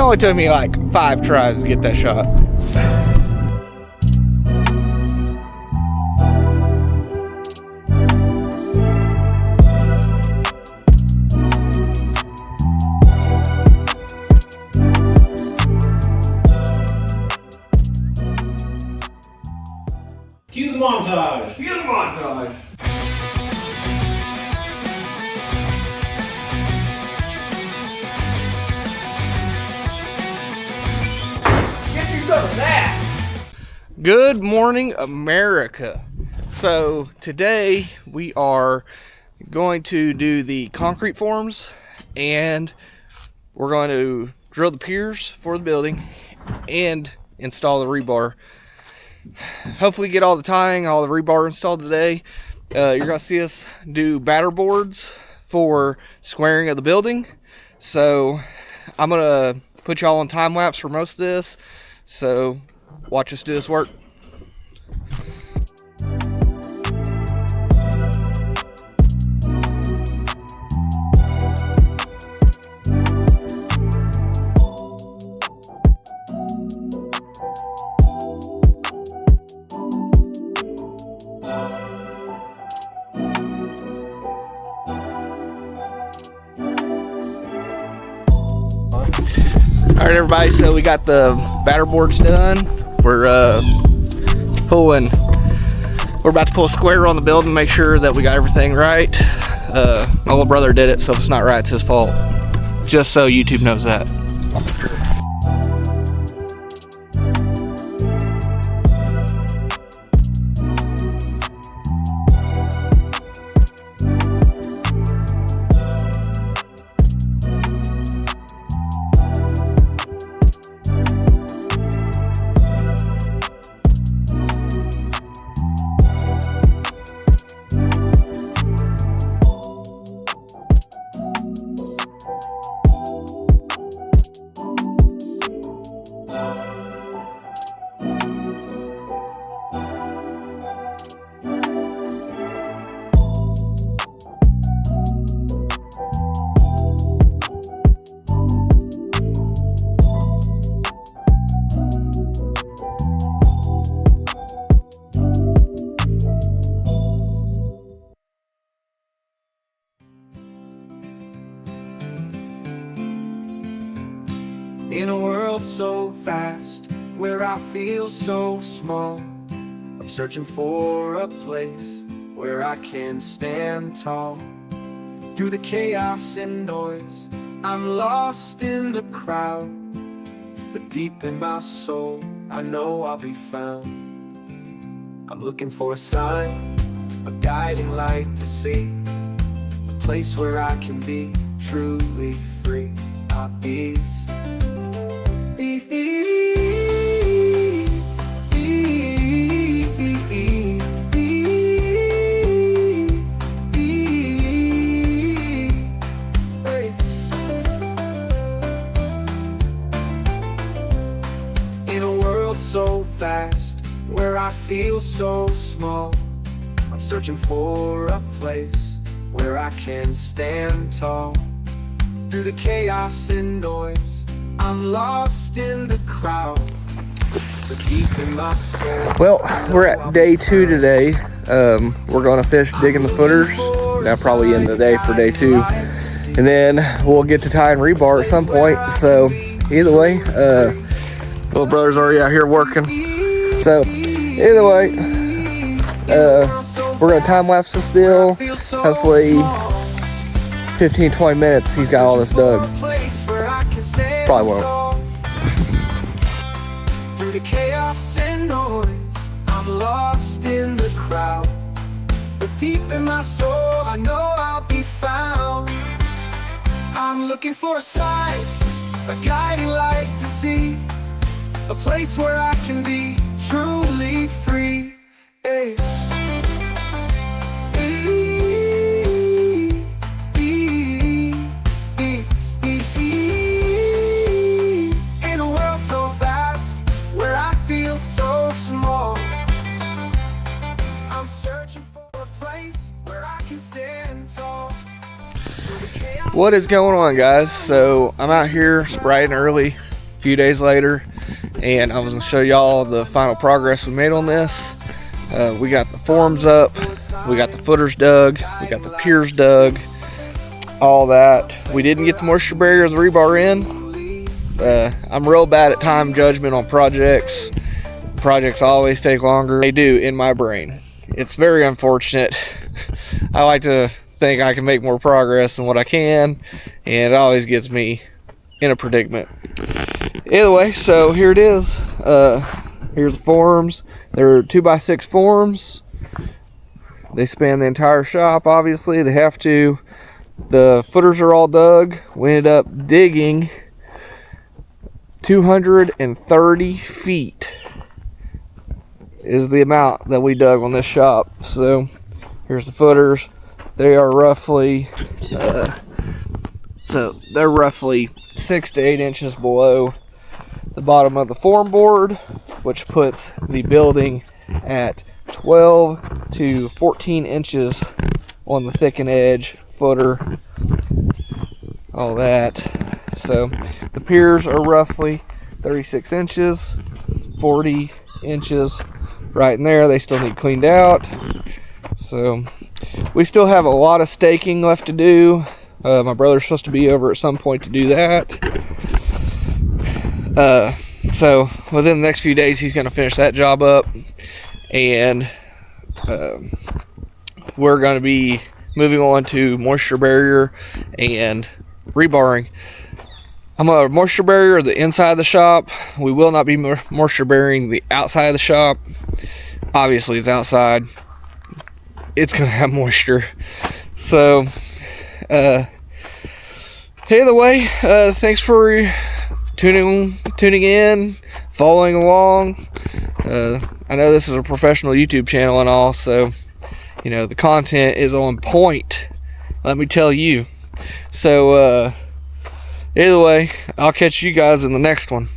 only took me like 5 tries to get that shot. Cue the montage! Cue the montage! Get you some of that! Good morning, America. So today we are going to do the concrete forms, and we're going to drill the piers for the building and install the rebar. Hopefully get all the tying, all the rebar installed today. You're going to see us do batter boards for squaring of the building. So I'm going to put y'all on time lapse for most of this. So watch us do this work. All right, everybody, so we got the batter boards done. We're about to pull a square on the building, make sure that we got everything right. My little brother did it, so if it's not right, it's his fault. Just so YouTube knows that. In a world so vast, where I feel so small, I'm searching for a place where I can stand tall. Through the chaos and noise, I'm lost in the crowd, but deep in my soul, I know I'll be found. I'm looking for a sign, a guiding light to see, a place where I can be truly free. Peace. So fast, where I feel so small, I'm searching for a place where I can stand tall. Through the chaos and noise, I'm lost in the crowd, but deep in my soul. Well, we're at day 2 today. We're going to finish digging the footers. That'll probably end the day for day 2, and then we'll get to tying rebar at some point. So either way, little brother's already out here working. So either way, we're gonna time lapse this deal. Hopefully 15-20 minutes he's got all this dug. Probably won't. Through the chaos and noise, I'm lost in the crowd, but deep in my soul, I know I'll be found. I'm looking for a sign, a guiding light to see, a place where I can be truly free. Hey. In a world so vast, where I feel so small, I'm searching for a place where I can stand tall. What is going on, guys? So I'm out here bright and early few days later, and I was gonna show y'all the final progress we made on this. We got the forms up, we got the footers dug, we got the piers dug, all that. We didn't get the moisture barrier of the rebar in. I'm real bad at time judgment on projects. Projects always take longer. They do in my brain. It's very unfortunate. I like to think I can make more progress than what I can, and it always gets me in a predicament. Either way, so here it is. Here's the forms. They're 2x6 forms. They span the entire shop, obviously. They have to. The footers are all dug. We ended up digging 230 feet is the amount that we dug on this shop. So here's the footers. They are roughly they're roughly 6 to 8 inches below the bottom of the form board, which puts the building at 12 to 14 inches on the thickened edge, footer, all that. So the piers are roughly 36 inches, 40 inches right in there. They still need cleaned out. So we still have a lot of staking left to do. My brother's supposed to be over at some point to do that. So within the next few days, he's going to finish that job up, and we're going to be moving on to moisture barrier and rebarring. I'm going to moisture barrier the inside of the shop. We will not be moisture barring the outside of the shop. Obviously, it's outside. It's going to have moisture. So, either way, thanks for tuning in, following along. I know this is a professional YouTube channel and all, so you know the content is on point, let me tell you. So either way, I'll catch you guys in the next one.